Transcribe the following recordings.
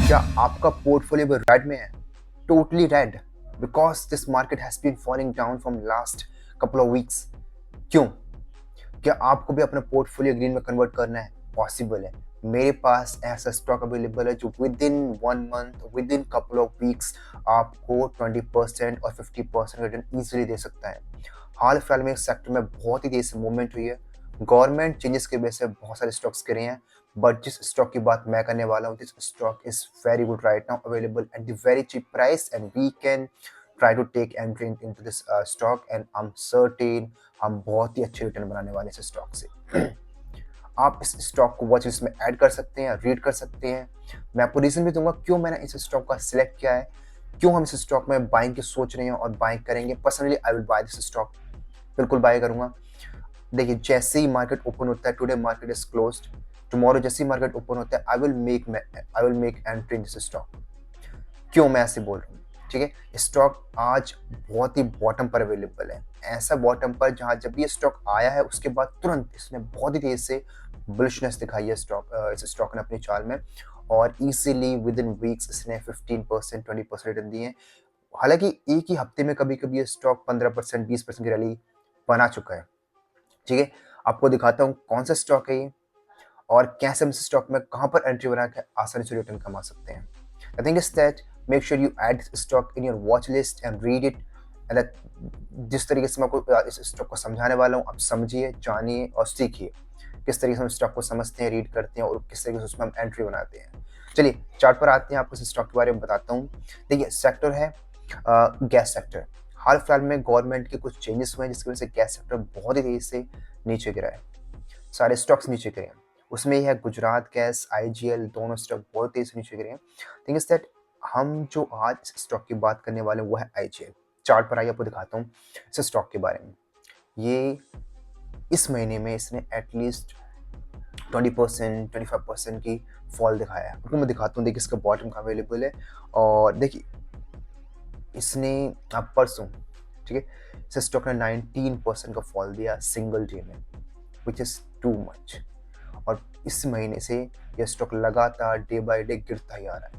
क्या आपका पोर्टफोलियो भी रेड में है? Totally red because this market has been falling down from last couple of weeks. क्यों? क्या आपको भी अपना पोर्टफोलियो ग्रीन में कन्वर्ट करना है? पॉसिबल है। मेरे पास ऐसा स्टॉक अवेलेबल है जो with in 1 month, with in couple of weeks आपको 20% और 50% रिटर्न ईजिली दे सकता है। हाल फिलहाल में इस सेक्टर में बहुत ही तेजी से मूवमेंट हुई है। गवर्नमेंट चेंजेस की वजह से बहुत सारे स्टॉक्स गिरे हैं, बट जिस स्टॉक की बात मैं करने वाला हूँ, this stock is very good right now, available at the very cheap price and we can try to take entry into this stock and I am certain हम बहुत ही अच्छे रिटर्न बनाने वाले इस स्टॉक से। आप इस स्टॉक को वॉच लिस्ट में ऐड कर सकते हैं, रीड कर सकते हैं। मैं आपको रीजन भी दूंगा क्यों मैंने इस स्टॉक का सिलेक्ट किया है, क्यों हम इस स्टॉक में बाइंग की सोच रहे हैं और बाइंग करेंगे। Personally I will by this stock, बिल्कुल बाय करूंगा। देखिए, जैसे ही मार्केट ओपन होता है, today market is closed, tomorrow जैसे ही मार्केट ओपन होता है, I will make entry in this stock. क्यों मैं ऐसे बोल रहा हूँ? ठीक है, स्टॉक आज बहुत ही बॉटम पर अवेलेबल है, ऐसा बॉटम पर जहां जब ये स्टॉक आया है उसके बाद तुरंत इसने बहुत ही तेजी से बुलिशनेस दिखाई है इस स्टॉक ने अपनी चाल में, और इजीली विद इन वीक्स इसने 15% 20% रिटर्न दिए हैं। हालांकि एक ही हफ्ते में कभी कभी ये स्टॉक 15% 20% की रैली बना चुका है। ठीक है, आपको दिखाता हूँ कौन सा स्टॉक है ये और कैसे हम इस स्टॉक में कहाँ पर एंट्री बना के आसानी से रिटर्न कमा सकते हैं। The thing is that make sure you add this stock in your watch list and read it, and that जिस तरीके से मैं आपको इस स्टॉक को समझाने वाला हूँ, आप समझिए, जानिए और सीखिए किस तरीके से हम स्टॉक को समझते हैं, रीड करते हैं और किस तरीके से उसमें हम एंट्री बनाते हैं। चलिए चार्ट पर आते हैं, आपको इस स्टॉक के बारे में बताता हूँ। देखिए, सेक्टर है गैस सेक्टर। हाल फिलहाल में गवर्नमेंट के कुछ चेंजेस हुए हैं जिसकी वजह से गैस सेक्टर बहुत ही तेजी से नीचे गिरा है, सारे स्टॉक्स नीचे गिरे हैं। उसमें ही है गुजरात गैस, आईजीएल, दोनों स्टॉक बहुत तेजी से नीचे गिरे हैं। थिंग इज दैट हम जो आज स्टॉक की बात करने वाले हैं वो है आईजीएल। चार्ट पर आइए, आपको दिखाता हूँ इस स्टॉक के बारे में। ये इस महीने में इसने एटलीस्ट 20% 25% की फॉल दिखाया है। आपको मैं दिखाता हूँ, देखिए इसका बॉटम का अवेलेबल है और देखिए इसने अब परसों, ठीक है, इस स्टॉक ने 19% का फॉल दिया सिंगल डे में, विच इज टू मच। और इस महीने से ये स्टॉक लगातार डे बाय डे गिरता ही आ रहा है।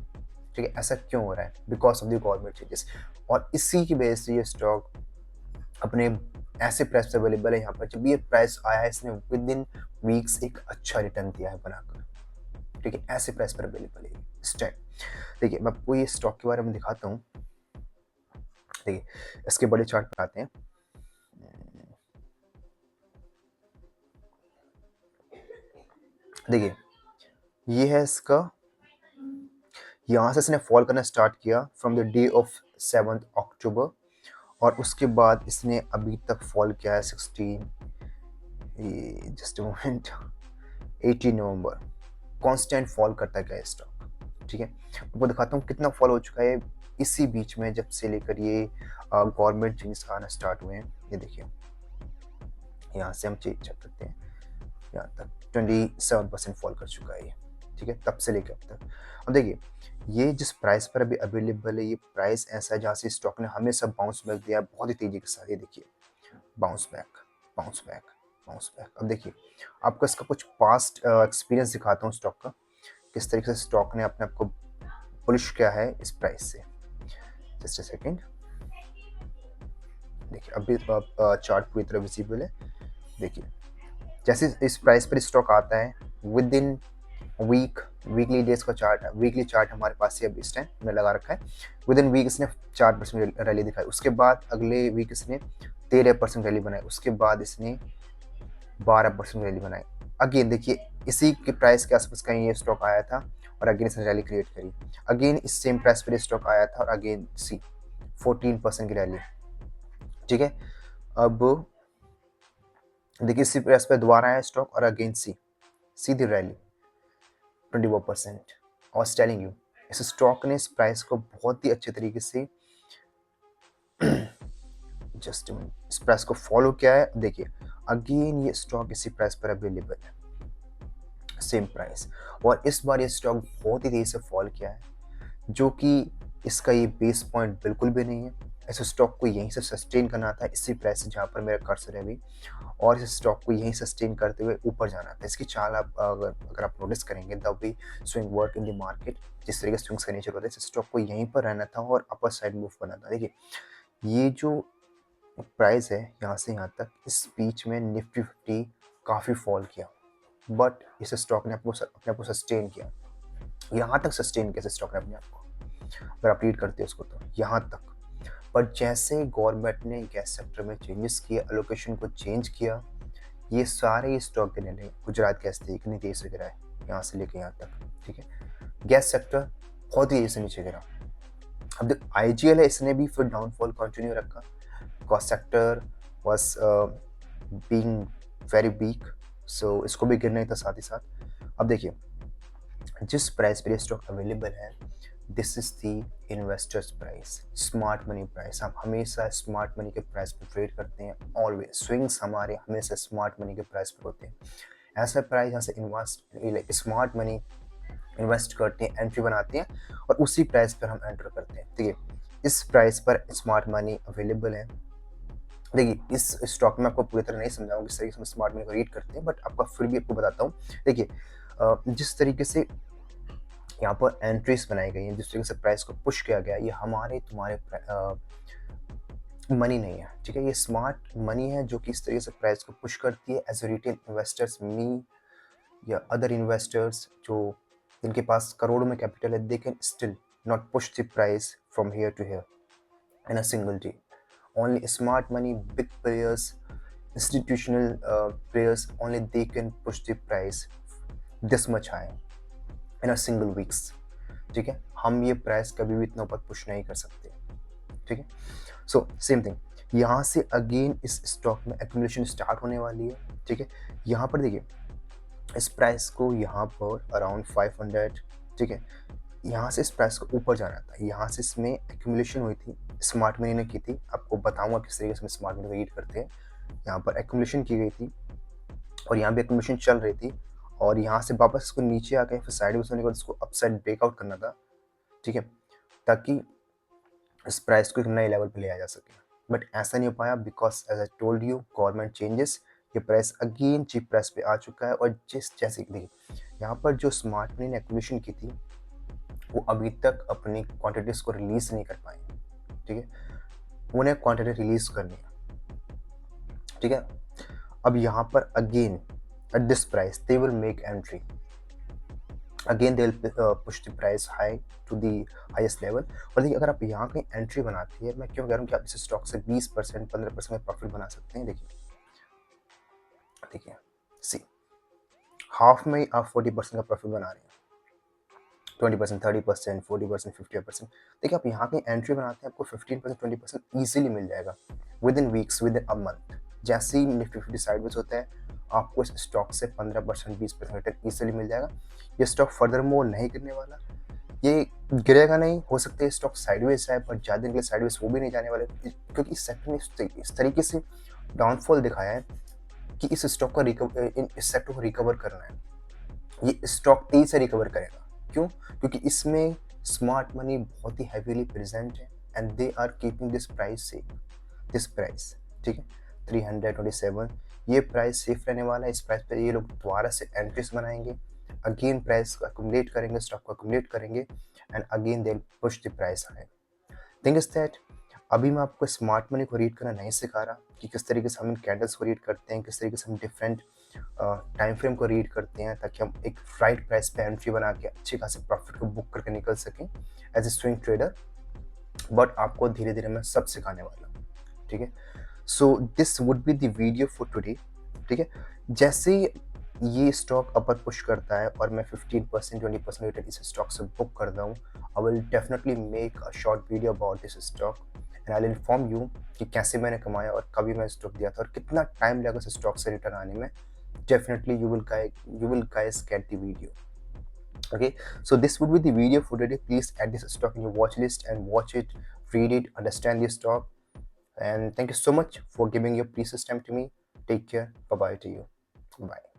ठीक है, ऐसा क्यों हो रहा है? Because of the government changes, और इसी की वजह से ये स्टॉक अपने ऐसे प्राइस पे अवेलेबल है। यहाँ पर जब ये प्राइस आया है, इसने विद इन वीक्स एक अच्छा रिटर्न दिया है बनाकर। ठीक है, ऐसे प्राइस पर अवेलेबल है इस टाइम। देखिए, मैं आपको ये स्टॉक के बारे में दिखाता हूँ। देखिए, इसके बड़े चार्ट पर आते हैं। देखिए, ये है इसका, यहाँ से इसने फॉल करना स्टार्ट किया फ्रॉम द डे ऑफ 7 अक्टूबर, और उसके बाद इसने अभी तक फॉल किया है 18 नवंबर। कांस्टेंट फॉल करता गया स्टॉक। ठीक है, आपको दिखाता हूँ कितना फॉल हो चुका है इसी बीच में, जब से लेकर ये गवर्नमेंट चेंजेस आना स्टार्ट हुए हैं। ये देखिए, यहाँ से हम चेक करते हैं, यहाँ तक 27% फॉल कर चुका है ये। ठीक है, तब से लेकर अब तक। अब देखिए, ये जिस प्राइस पर अभी अवेलेबल है, ये प्राइस ऐसा है जहाँ से स्टॉक ने हमेशा बाउंस बैक दिया है बहुत ही तेजी के साथ। ये देखिए, bounce back, bounce back, bounce back. अब देखिए, आपको इसका कुछ पास्ट एक्सपीरियंस दिखाता हूँ स्टॉक का, किस तरीके से स्टॉक ने अपने आप को पुलिश किया है इस प्राइस से। Just a second. देखिए, अभी चार्ट पूरी तरह विजिबल है। देखिए, जैसे इस प्राइस पर स्टॉक आता है, विद इन वीकली डेज का चार्ट है, वीकली चार्ट हमारे पास ही अभी इस टाइम में लगा रखा है। विद इन वीक इसने 4% रैली दिखाई, उसके बाद अगले वीक इसने 13% रैली बनाई, उसके बाद इसने 12% रैली बनाई। अगेन देखिए, इसी के प्राइस के आसपास कहीं ये स्टॉक आया था और अगेन इसने रैली क्रिएट करी। अगेन इस सेम प्राइस पर स्टॉक आया था और अगेन 14% की रैली। ठीक है, अब देखिए इसी प्राइस पर दोबारा आया स्टॉक और अगेन सीधी रैली 21%। और टेलिंग यू, इस स्टॉक ने इस प्राइस को बहुत ही अच्छे तरीके से जस्ट इस प्राइस को फॉलो किया है। देखिए, अगेन ये स्टॉक इसी प्राइस पर अवेलेबल है, सेम प्राइस, और इस बार ये स्टॉक बहुत ही तेजी से फॉल किया है, जो कि इसका ये बेस पॉइंट बिल्कुल भी नहीं है। इस स्टॉक को यहीं से सस्टेन करना था, इसी प्राइस से जहाँ पर मेरा कर्सर है अभी, और इस स्टॉक को यहीं सस्टेन करते हुए ऊपर जाना था। इसकी चाल आप अगर आप नोटिस करेंगे, the way swing work in the market, जिस तरीके से स्विंग्स का नेचर होता है, इस स्टॉक को यहीं पर रहना था और अपर साइड मूव करना था। देखिए ये जो प्राइस है यहाँ से यहाँ तक, इस बीच में निफ्टी 50 काफ़ी फॉल किया, बट इस स्टॉक ने अपने आप को सस्टेन किया। यहाँ तक सस्टेन किया इस स्टॉक ने अपने आप को, अगर आप रीड करते हो उसको तो यहाँ तक। पर जैसे गवर्नमेंट ने गैस सेक्टर में चेंजेस किए, एलोकेशन को चेंज किया, ये सारे स्टॉक गिरने लगे। गुजरात गैस थी इतनी तेज से गिरा है यहाँ से लेके यहाँ तक, ठीक है। गैस सेक्टर बहुत ही तेजी से नीचे गिरा। अब देख IGL है, इसने भी फिर डाउनफॉल कंटिन्यू रखा। Cost sector was being very weak, so इसको भी गिरना ही था साथ ही साथ। अब देखिए जिस प्राइस पर ये स्टॉक अवेलेबल है, this is the investors price, smart money price. हम हमेशा स्मार्ट मनी के प्राइस पर ट्रेड करते हैं, ऑलवेज स्विंग्स हमारे हमेशा स्मार्ट मनी के प्राइस पर होते हैं। ऐसा प्राइस यहाँ से स्मार्ट मनी इन्वेस्ट करते हैं, एंट्री बनाते हैं और उसी प्राइस पर हम एंटर करते हैं, ठीक है। इस प्राइस पर स्मार्ट मनी अवेलेबल है। देखिए इस स्टॉक में आपको पूरी तरह नहीं समझाऊंगा किस तरीके से स्मार्ट मनी को रीड करते हैं, बट आपका फिर भी आपको बताता हूँ। देखिए जिस तरीके से यहाँ पर एंट्रीज बनाई गई हैं, जिस तरीके से प्राइस को पुश किया गया, ये हमारे तुम्हारे मनी नहीं है, ठीक है। ये स्मार्ट मनी है जो कि इस तरीके से प्राइस को पुश करती है। एज ए रिटेल इन्वेस्टर्स, मी या अदर इन्वेस्टर्स जो जिनके पास करोड़ों में कैपिटल है, they can still not push the price from here to here in a single day. Only smart money, big players, institutional players, only they can push the price this much high in a single weeks, ठीक है। हम ये price कभी भी इतना ऊपर push नहीं कर सकते, ठीक है। सो सेम थिंग यहाँ से अगेन इस स्टॉक में एक्यूमुलेशन स्टार्ट होने वाली है, ठीक है। यहाँ पर देखिए इस प्राइस को यहाँ पर अराउंड 500, ठीक है, यहाँ से इस प्राइस को ऊपर जाना था। यहाँ से इसमें एक्यूमुलेशन हुई थी, स्मार्ट मनी ने की थी। आपको बताऊंगा किस तरीके से स्मार्ट मनी को रीड करते हैं। यहाँ पर एक्यूमुलेशन की गई थी और यहाँ भी एक्यूमुलेशन चल रही थी और यहाँ से वापस इसको नीचे आके फिर साइडवेज होने के बाद इसको अपसाइड ब्रेकआउट करना था, ठीक है, ताकि इस प्राइस को एक नए लेवल पे ले आया जा सके। बट ऐसा नहीं हो पाया because as I told you government changes, ये प्राइस अगेन चीप प्राइस पे आ चुका है। और जैसे देखिए यहाँ पर जो स्मार्ट मनी ने एक्विजिशन की थी वो अभी तक अपनी क्वांटिटीज को रिलीज नहीं कर पाए, ठीक है। उन्हें क्वांटिटी रिलीज करनी है, ठीक है। अब यहाँ पर again at this price they will make entry, again they will push the price high to the highest level. और देखिए अगर आप यहाँ कहीं एंट्री बनाती है, मैं क्यों कह रहा हूँ कि आप इस स्टॉक से 20% 15% में प्रॉफिट बना सकते हैं। देखिए सी हाफ में आप 40% का प्रॉफिट बना रहे हैं, 20%, 30%, 40%, 50%। देखिए आप यहाँ कहीं एंट्री बनाते हैं, आपको 15%, 20% ईजिली मिल जाएगा with in weeks, with in a month. जैसे ही निफ्टी 50 साइडवेज होता है, आपको इस स्टॉक से 15%, 20% रिटर्न ईजिली मिल जाएगा। ये स्टॉक फर्दर मोर नहीं गिरने वाला, ये गिरेगा नहीं। हो सकता है स्टॉक साइडवेज है, पर ज़्यादा दिन के लिए साइडवेज वो भी नहीं जाने वाले, क्योंकि इस सेक्टर ने इस तरीके से डाउनफॉल दिखाया है कि इस स्टॉक का इस सेक्टर को रिकवर करना है। ये स्टॉक तेजी से रिकवर करेगा। क्यों? क्योंकि इसमें स्मार्ट मनी बहुत ही हैवीली प्रेजेंट है and they are keeping this price safe, this price, ठीक है, 327। ये प्राइस सेफ रहने वाला है। इस प्राइस पे ये लोग दोबारा से एंट्रीज बनाएंगे, अगेन प्राइस को अक्यूमुलेट करेंगे, स्टॉक को अक्यूमुलेट करेंगे and again they push the price high. Thing is that अभी मैं आपको स्मार्ट मनी को रीड करना नहीं सिखा रहा कि किस तरीके से हम इन कैंडल्स को रीड करते हैं, किस तरीके से हम डिफरेंट टाइम फ्रेम को रीड करते हैं, ताकि हम एक राइट प्राइस पे एंट्री बना के अच्छे खासे प्रॉफिट को बुक करके निकल सकें as a swing trader. But आपको धीरे धीरे मैं सब सिखाने वाला हूँ, ठीक है। So this would be the video for today, ठीक है। जैसे ये स्टॉक अपर पुश करता है और मैं 15%, 20% रिटर्न इस स्टॉक से बुक करता हूँ, I will definitely make a short video about this stock and I will inform you कि कैसे मैंने कमाया और कभी मैं स्टॉक दिया था और कितना टाइम लगा इस स्टॉक से रिटर्न आने में। Definitely you will guys get the video. Okay, so this would be the video for today. Please add this stock in your watch list and watch it, read it, understand this stock. And thank you so much for giving your precious time to me. Take care. Bye bye to you. Bye.